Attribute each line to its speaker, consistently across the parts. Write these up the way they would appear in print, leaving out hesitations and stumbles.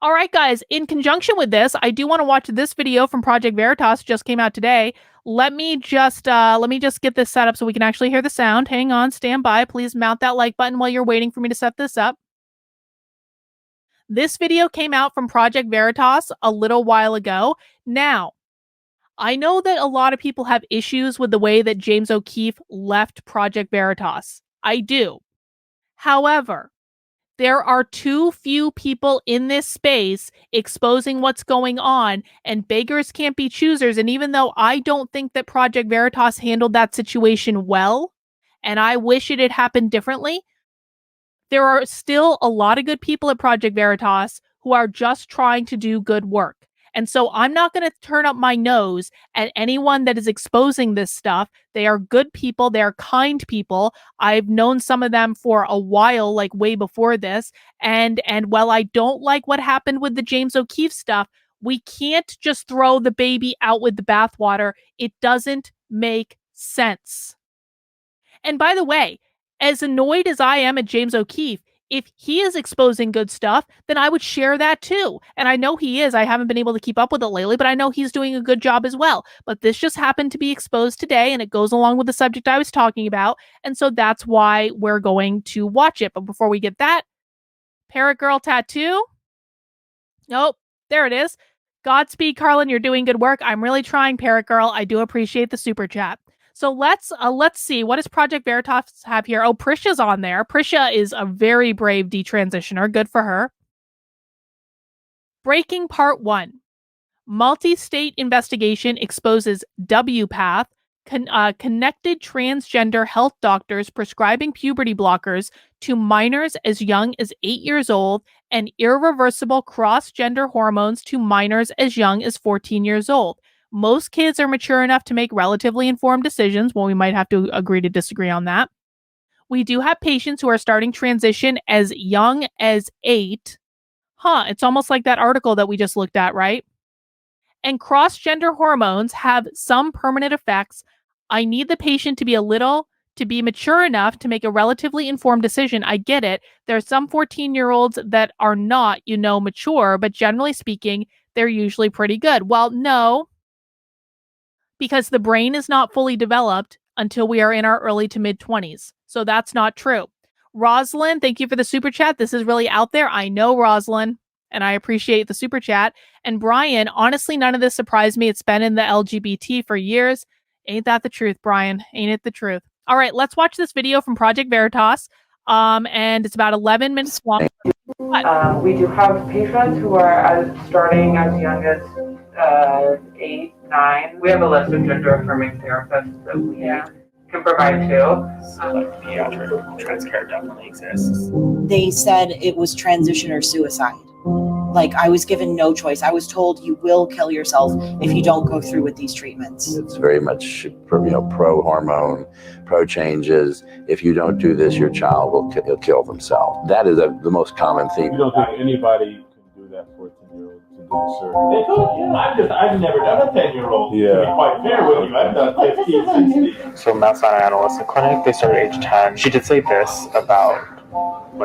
Speaker 1: All right, guys, in conjunction with this, I do want to watch this video from Project Veritas, just came out today. Let me just get this set up so we can actually hear the sound. Hang on, stand by. Please mount that like button while you're waiting for me to set this up. This video came out from Project Veritas a little while ago. Now, I know that a lot of people have issues with the way that James O'Keefe left Project Veritas. I do. However, there are too few people in this space exposing what's going on, and beggars can't be choosers. And even though I don't think that Project Veritas handled that situation well, and I wish it had happened differently, there are still a lot of good people at Project Veritas who are just trying to do good work. And so I'm not going to turn up my nose at anyone that is exposing this stuff. They are good people. They are kind people. I've known some of them for a while, like way before this. And while I don't like what happened with the James O'Keefe stuff, we can't just throw the baby out with the bathwater. It doesn't make sense. And by the way, as annoyed as I am at James O'Keefe, if he is exposing good stuff, then I would share that too. And I know he is. I haven't been able to keep up with it lately, but I know he's doing a good job as well. But this just happened to be exposed today, and it goes along with the subject I was talking about. And so that's why we're going to watch it. But before we get that, Parrot Girl Tattoo. Nope, there it is. Godspeed, Karlyn. You're doing good work. I'm really trying, Parrot Girl. I do appreciate the super chat. So let's see. What does Project Veritas have here? Oh, Prisha's on there. Prisha is a very brave detransitioner. Good for her. Breaking Part 1. Multi-state investigation exposes WPATH, connected transgender health doctors prescribing puberty blockers to minors as young as 8 years old and irreversible cross-gender hormones to minors as young as 14 years old. Most kids are mature enough to make relatively informed decisions. Well, we might have to agree to disagree on that. We do have patients who are starting transition as young as 8. It's almost like that article that we just looked at, right? And cross-gender hormones have some permanent effects. I need the patient to be mature enough to make a relatively informed decision. I get it. There are some 14-year-olds that are not, mature, but generally speaking, they're usually pretty good. Well, no, because the brain is not fully developed until we are in our early to mid-20s. So that's not true. Rosalind, thank you for the super chat. This is really out there. I know, Rosalind, and I appreciate the super chat. And Brian, honestly, none of this surprised me. It's been in the LGBT for years. Ain't that the truth, Brian? Ain't it the truth? All right, let's watch this video from Project Veritas. And it's about 11 minutes long.
Speaker 2: We do have patients who are starting as young as 8, 9. We have a list of gender-affirming therapists that we can provide too.
Speaker 3: Pediatric trans care definitely exists.
Speaker 4: They said it was transition or suicide. Like, I was given no choice. I was told you will kill yourself if you don't go through with these treatments.
Speaker 5: It's very much, pro-hormone, pro-changes. If you don't do this, your child will kill themselves. That is the most common theme.
Speaker 6: You don't think anybody can do that 14-year-old to do the surgery?
Speaker 3: They could, yeah. I've never done a 10-year-old.
Speaker 6: Yeah.
Speaker 3: To be quite fair with you, I've done 15, 16.
Speaker 7: So Mount Sinai Adolescent Clinic, they started at age 10. She did say this about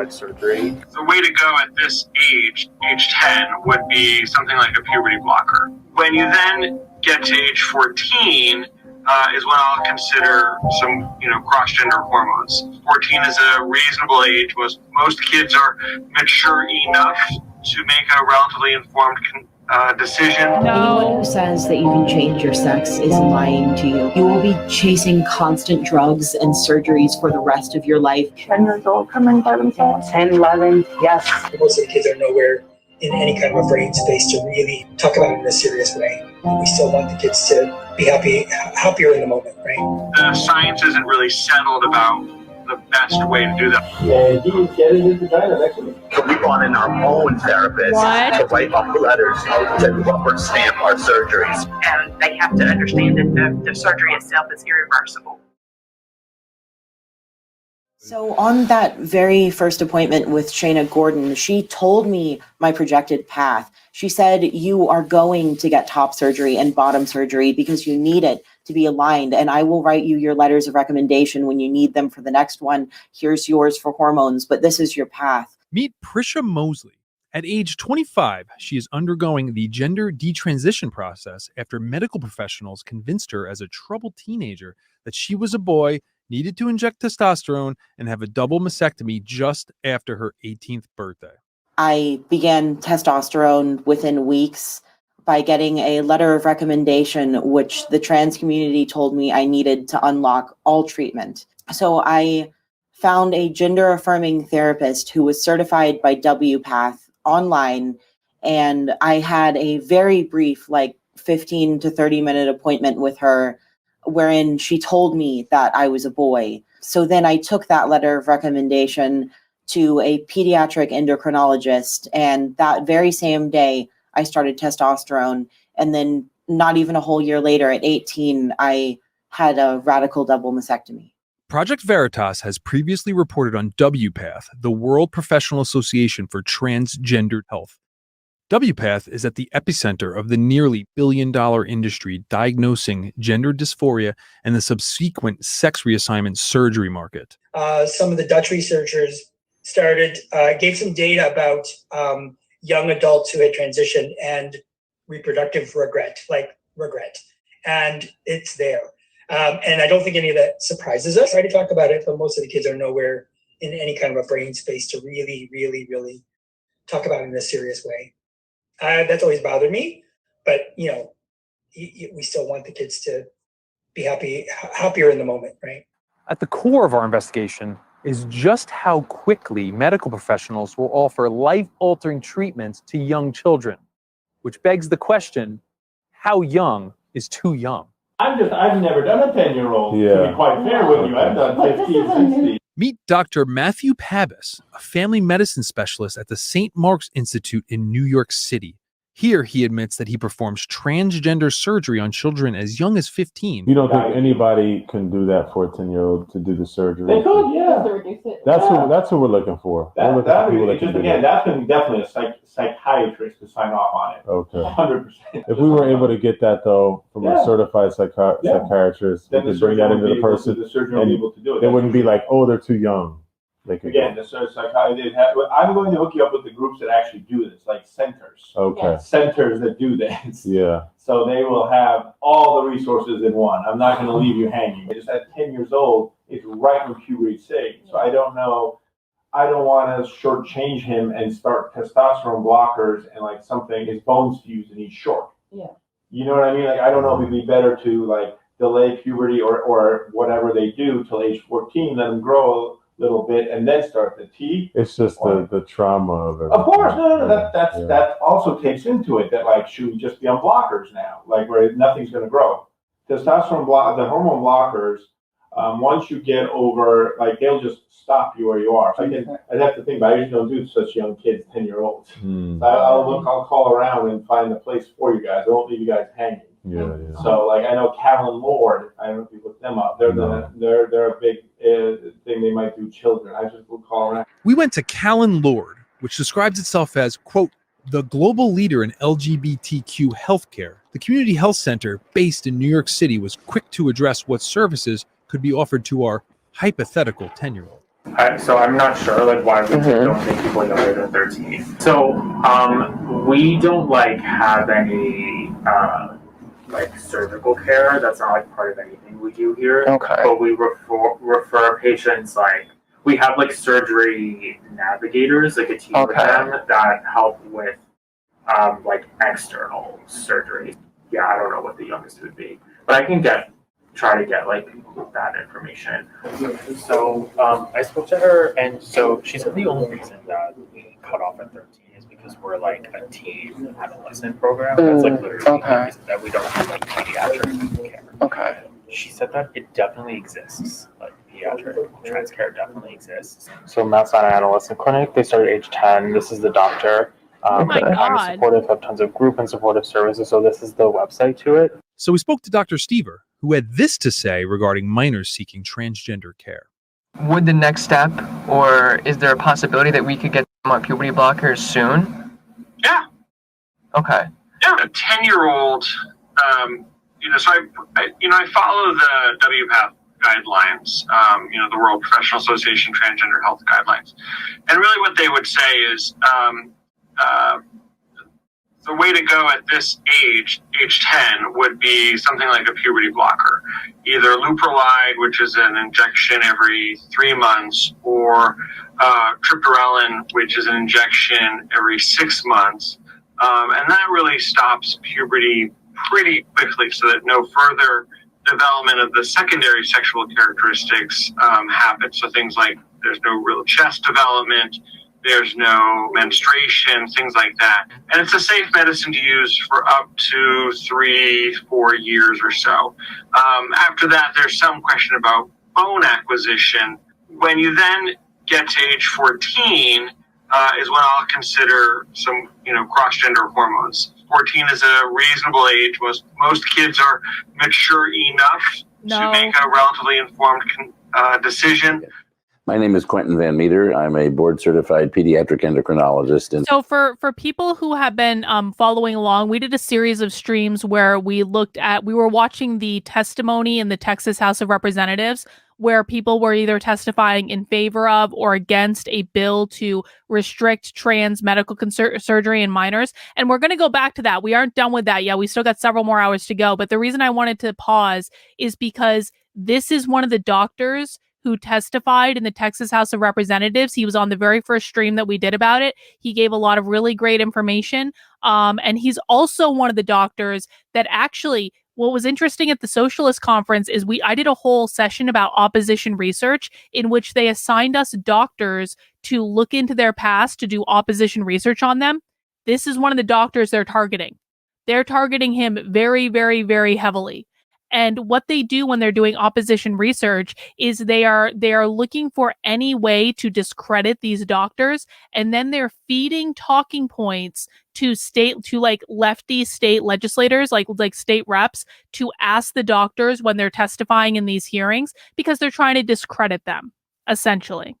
Speaker 7: surgery.
Speaker 8: The way to go at this age 10, would be something like a puberty blocker. When you then get to age 14, is when I'll consider some, cross-gender hormones. 14 is a reasonable age. Most kids are mature enough to make a relatively informed decision.
Speaker 4: Anyone who says that you can change your sex is lying to you. You will be chasing constant drugs and surgeries for the rest of your life.
Speaker 2: 10 years old coming by themselves. 10, 11, yes.
Speaker 9: Most of the kids are nowhere in any kind of a brain space to really talk about it in a serious way. We still want the kids to be happier in the moment, right?
Speaker 8: The science isn't really settled about the best way to do that.
Speaker 6: And he was getting his vagina next week.
Speaker 10: So we brought in our own therapist to write up letters that rubber stamp our surgeries.
Speaker 11: And they have to understand that the surgery itself is irreversible.
Speaker 4: So on that very first appointment with Shayna Gordon, she told me my projected path. She said, you are going to get top surgery and bottom surgery because you need it to be aligned. And I will write you your letters of recommendation when you need them for the next one. Here's yours for hormones, but this is your path.
Speaker 12: Meet Prisha Mosley. At age 25, she is undergoing the gender detransition process after medical professionals convinced her as a troubled teenager that she was a boy, needed to inject testosterone, and have a double mastectomy just after her 18th birthday.
Speaker 4: I began testosterone within weeks by getting a letter of recommendation, which the trans community told me I needed to unlock all treatment. So I found a gender-affirming therapist who was certified by WPATH online, and I had a very brief, 15 to 30-minute appointment with her wherein she told me that I was a boy. So then I took that letter of recommendation to a pediatric endocrinologist, and that very same day I started testosterone, and then not even a whole year later, at 18, I had a radical double mastectomy.
Speaker 12: Project Veritas has previously reported on WPATH, the World Professional Association for Transgender Health. WPATH is at the epicenter of the nearly billion-dollar industry diagnosing gender dysphoria and the subsequent sex reassignment surgery market.
Speaker 9: Some of the Dutch researchers gave some data about young adults who had transitioned and reproductive regret. And it's there. And I don't think any of that surprises us. I try to talk about it, but most of the kids are nowhere in any kind of a brain space to really, really, really talk about it in a serious way. That's always bothered me, but we still want the kids to be happier in the moment, right?
Speaker 13: At the core of our investigation is just how quickly medical professionals will offer life-altering treatments to young children, which begs the question, how young is too young?
Speaker 6: I've never done a 10-year-old, to be quite fair with you. I've done 15, 16.
Speaker 12: Meet Dr. Matthew Pabis, a family medicine specialist at the St. Mark's Institute in New York City. Here, he admits that he performs transgender surgery on children as young as 15.
Speaker 6: You don't think anybody can do that for a 10-year-old to do the surgery?
Speaker 3: They could, yeah.
Speaker 6: That's what we're looking for.
Speaker 3: That's going to be definitely a psychiatrist to sign off on it.
Speaker 6: Okay.
Speaker 3: 100%.
Speaker 6: If we were able to get that, though, from a certified psychiatrist, we could bring that into the person,
Speaker 3: the surgeon will be able to do it.
Speaker 6: It wouldn't be like, oh, they're too young.
Speaker 3: Again, the psychiatrist. I'm going to hook you up with the groups that actually do this, like centers.
Speaker 6: Okay.
Speaker 3: Centers that do this.
Speaker 6: Yeah.
Speaker 3: So they will have all the resources in one. I'm not going to leave you hanging. Just at 10 years old, it's right when puberty's stage. So I don't know. I don't want to shortchange him and start testosterone blockers and his bones fuse and he's short.
Speaker 11: Yeah.
Speaker 3: You know what I mean? I don't know if it'd be better to delay puberty or whatever they do till age 14, let them grow a little bit and then start the T.
Speaker 6: It's just the trauma of it.
Speaker 3: Of course, no. That also takes into it that should we just be on blockers now, where nothing's going to grow. Testosterone the hormone blockers. Once you get over, they'll just stop you where you are. So I'd have to think, but I usually don't do such young kids, 10-year-olds. So I'll call around and find a place for you guys. I won't leave you guys hanging.
Speaker 6: Yeah.
Speaker 3: So I know Karlyn Lord. I don't know if you look them up. They're a big thing. They might do children. I just will call around.
Speaker 12: We went to Karlyn Lord, which describes itself as, quote, the global leader in LGBTQ healthcare. The community health center based in New York City was quick to address what services could be offered to our hypothetical 10-year-old.
Speaker 7: So I'm not sure why we don't take people younger than 13. So we don't have any surgical care. That's not part of anything we do here.
Speaker 13: Okay.
Speaker 7: But we refer patients we have surgery navigators, a team of them that help with external surgery. Yeah, I don't know what the youngest would be, but I can try to get that information. So I spoke to her, and so she said the only reason that we cut off at 13 is because we're a teen adolescent program. That's literally the reason that we don't have pediatric care.
Speaker 13: Okay.
Speaker 7: She said that it definitely exists. Pediatric trans care definitely exists. So Mount Sinai Adolescent Clinic, they started age 10. This is the doctor.
Speaker 1: Oh my God.
Speaker 7: I'm supportive, have tons of group and supportive services. So this is the website to it.
Speaker 12: So we spoke to Dr. Stever, who had this to say regarding minors seeking transgender care.
Speaker 14: Would the next step, or is there a possibility that we could get them on puberty blockers soon?
Speaker 8: Yeah.
Speaker 14: Okay.
Speaker 8: Yeah, a 10-year-old, so I follow the WPATH guidelines, the World Professional Association Transgender Health Guidelines. And really what they would say is, the way to go at this age 10, would be something like a puberty blocker. Either leuprolide, which is an injection every 3 months, or triptorelin, which is an injection every 6 months. And that really stops puberty pretty quickly so that no further development of the secondary sexual characteristics happen. So things like there's no real chest development, there's no menstruation, things like that. And it's a safe medicine to use for up to 3-4 years or so. After that, there's some question about bone acquisition. When you then get to age 14, is when I'll consider some, cross-gender hormones. 14 is a reasonable age. Most kids are mature enough to make a relatively informed decision.
Speaker 5: My name is Quentin Van Meter. I'm a board-certified pediatric endocrinologist.
Speaker 1: So for people who have been following along, we did a series of streams where we were watching the testimony in the Texas House of Representatives, where people were either testifying in favor of or against a bill to restrict trans medical surgery in minors. And we're going to go back to that. We aren't done with that yet. We still got several more hours to go. But the reason I wanted to pause is because this is one of the doctors who testified in the Texas House of Representatives. He was on the very first stream that we did about it. He gave a lot of really great information. And he's also one of the doctors that actually, what was interesting at the Socialist Conference is I did a whole session about opposition research in which they assigned us doctors to look into their past to do opposition research on them. This is one of the doctors they're targeting. They're targeting him very, very, very heavily. And what they do when they're doing opposition research is they are looking for any way to discredit these doctors, and then they're feeding talking points to lefty state legislators, like state reps, to ask the doctors when they're testifying in these hearings, because they're trying to discredit them, essentially.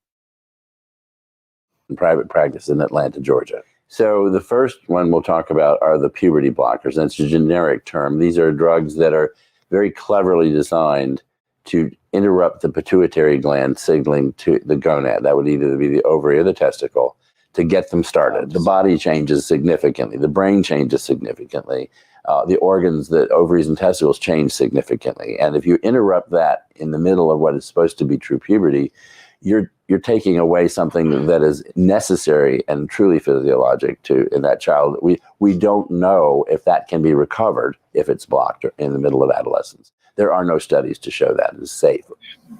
Speaker 5: In private practice in Atlanta, Georgia. So the first one we'll talk about are the puberty blockers, and it's a generic term. These are drugs that are very cleverly designed to interrupt the pituitary gland signaling to the gonad. That would either be the ovary or the testicle, to get them started. The body changes significantly. The brain changes significantly. The organs, the ovaries and testicles, change significantly. And if you interrupt that in the middle of what is supposed to be true puberty, you're taking away something that is necessary and truly physiologic in that child. We don't know if that can be recovered if it's blocked in the middle of adolescence. There are no studies to show that is safe.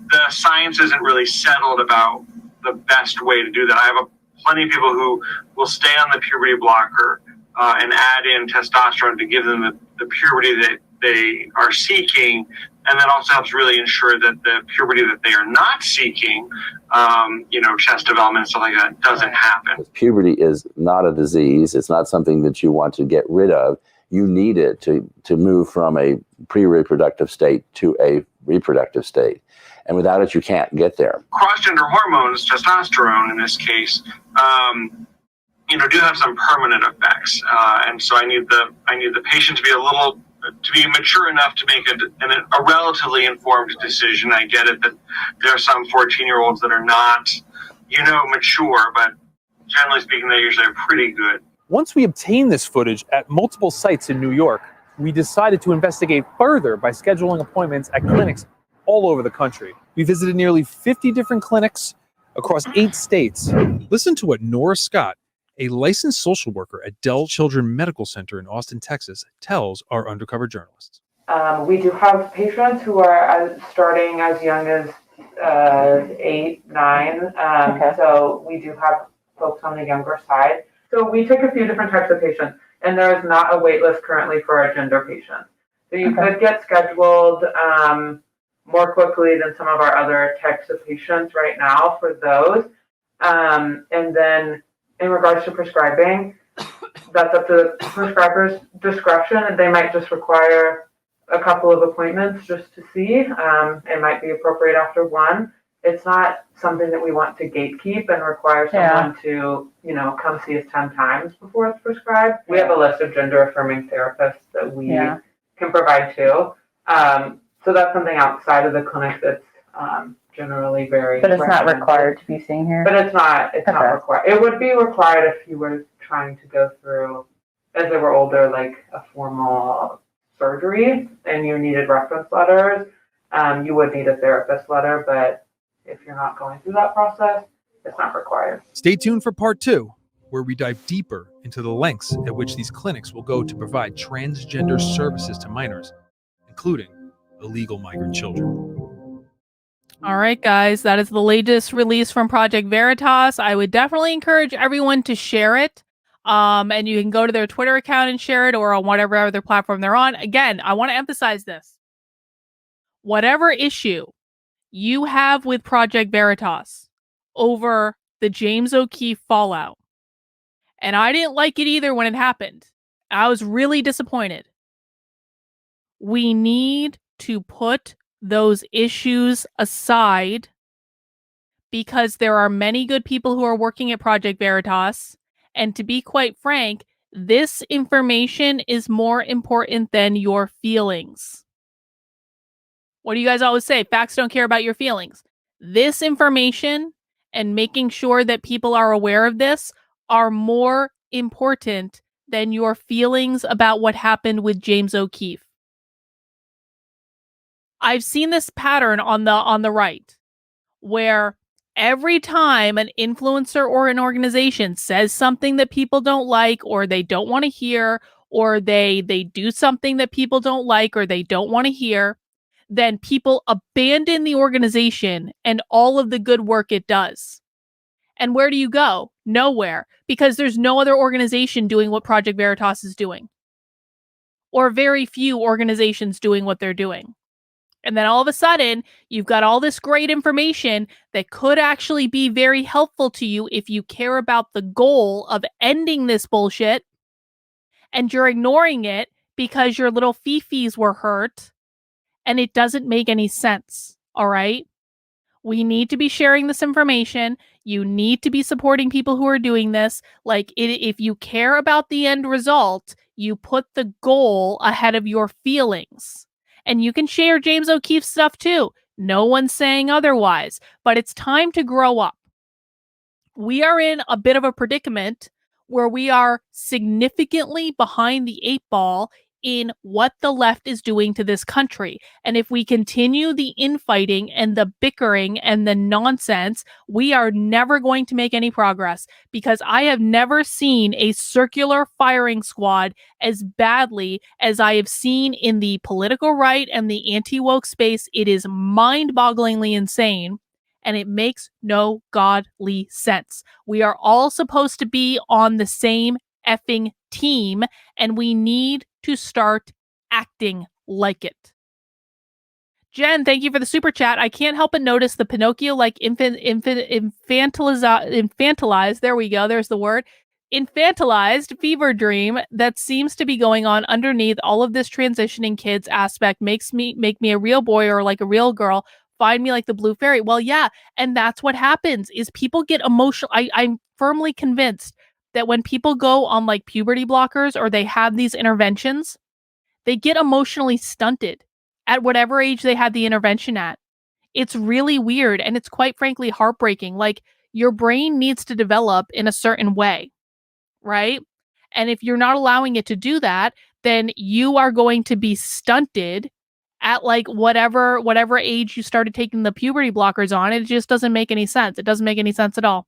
Speaker 8: The science isn't really settled about the best way to do that. I have plenty of people who will stay on the puberty blocker and add in testosterone to give them the puberty that they are seeking. And that also helps really ensure that the puberty that they are not seeking, chest development and stuff like that, doesn't happen.
Speaker 5: Puberty is not a disease. It's not something that you want to get rid of. You need it to move from a pre-reproductive state to a reproductive state. And without it, you can't get there.
Speaker 8: Cross-gender hormones, testosterone in this case, do have some permanent effects. And so I need the patient to be mature enough to make a relatively informed decision. I get it that there are some 14-year-olds that are not, mature, but generally speaking, they usually are pretty good.
Speaker 13: Once we obtained this footage at multiple sites in New York, we decided to investigate further by scheduling appointments at clinics all over the country. We visited nearly 50 different clinics across 8 states.
Speaker 12: Listen to what Nora Scott, a licensed social worker at Dell Children Medical Center in Austin, Texas, tells our undercover journalists.
Speaker 2: We do have patients who are starting as young as 8, 9. So we do have folks on the younger side. So we take a few different types of patients, and there is not a wait list currently for our gender patients. So you could get scheduled more quickly than some of our other types of patients right now for those. And then in regards to prescribing, that's up to the prescriber's discretion, and they might just require a couple of appointments just to see. It might be appropriate after one. It's not something that we want to gatekeep and require someone to, come see us 10 times before it's prescribed. We have a list of gender-affirming therapists that we can provide too. So that's something outside of the clinic that's generally very.
Speaker 15: But it's not
Speaker 2: recommended.
Speaker 15: required to be seen here?
Speaker 2: But it's not
Speaker 15: Okay.
Speaker 2: required. It would be required if you were trying to go through, as they were older, like a formal surgery and you needed reference letters. You would need a therapist letter, but if you're not going through that process, it's not required.
Speaker 12: Stay tuned for part 2, where we dive deeper into the lengths at which these clinics will go to provide transgender services to minors, including illegal migrant children.
Speaker 1: All right, guys, that is the latest release from Project Veritas. I would definitely encourage everyone to share it. And you can go to their Twitter account and share it, or on whatever other platform they're on. Again, I want to emphasize this. Whatever issue you have with Project Veritas over the James O'Keefe fallout, and I didn't like it either when it happened. I was really disappointed. We need to put those issues aside because there are many good people who are working at Project Veritas. And to be quite frank, this information is more important than your feelings. What do you guys always say? Facts don't care about your feelings. This information and making sure that people are aware of this are more important than your feelings about what happened with James O'Keefe. I've seen this pattern on the right, where every time an influencer or an organization says something that people don't like, or they don't want to hear, or they do something that people don't like or they don't want to hear, then people abandon the organization and all of the good work it does. And where do you go? Nowhere, because there's no other organization doing what Project Veritas is doing, or very few organizations doing what they're doing. And then all of a sudden, you've got all this great information that could actually be very helpful to you if you care about the goal of ending this bullshit, and you're ignoring it because your little fifis were hurt, and it doesn't make any sense, all right? We need to be sharing this information. You need to be supporting people who are doing this. Like, if you care about the end result, you put the goal ahead of your feelings. And you can share James O'Keefe stuff too. No one's saying otherwise, but it's time to grow up. We are in a bit of a predicament where we are significantly behind the 8 ball in what the left is doing to this country. And if we continue the infighting and the bickering and the nonsense, we are never going to make any progress, because I have never seen a circular firing squad as badly as I have seen in the political right and the anti-woke space. It is mind-bogglingly insane. And it makes no godly sense. We are all supposed to be on the same effing team, and we need to start acting like it. Jen, thank you for the super chat. I can't help but notice the Pinocchio-like infantilized, there we go, there's the word, infantilized fever dream that seems to be going on underneath all of this transitioning kids aspect. Make me a real boy or like a real girl. Find me like the blue fairy. Well, yeah, and that's what happens is people get emotional. I'm firmly convinced that when people go on like puberty blockers or they have these interventions, they get emotionally stunted at whatever age they had the intervention at. It's really weird, and it's quite frankly heartbreaking. Like, your brain needs to develop in a certain way, right? And if you're not allowing it to do that, then you are going to be stunted at like whatever age you started taking the puberty blockers on. It just doesn't make any sense. It doesn't make any sense at all.